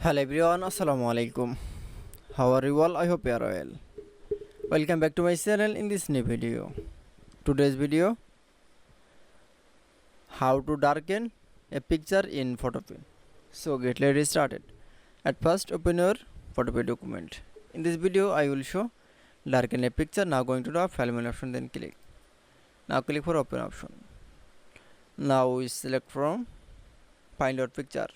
Hello everyone, Assalamu alaikum. How are you all? I hope you are well. Welcome back to my channel in this new video. Today's video, how to darken a picture in Photopea. So let's started. At first, open your Photopea document. In this video, I will show darken a picture. Now going to the file menu option, then click. Now click for open option. Now we select from find your picture.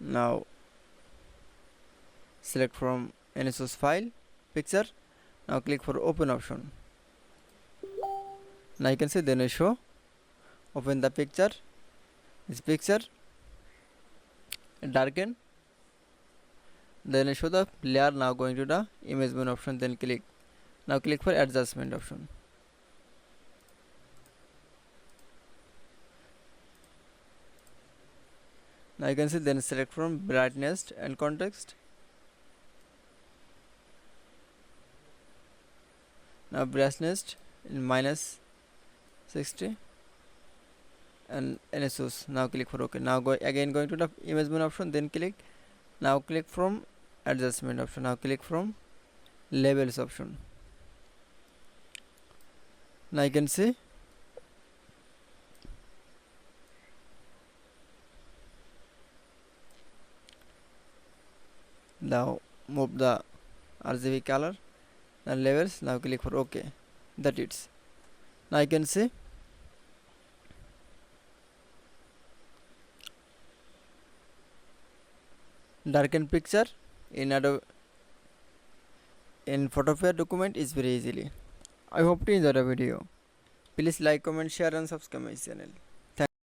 Now select from any source file picture. Now click for open option. Now you can see then I show open the picture. This picture darken. Then I show the layer. Now going to the image menu option, then click. Now click for adjustment option. Now you can see then select from brightness and context. Now brightness in -60 and NSOs. Now click for OK. Now going to the image menu option, then click. Now click from adjustment option. Now click from labels option. Now you can see now move the RGB color and levels. Now click for OK. That it's. Now you can see darken picture in Photopea document is very easily. I hope to enjoy the video. Please like, comment, share and subscribe my channel.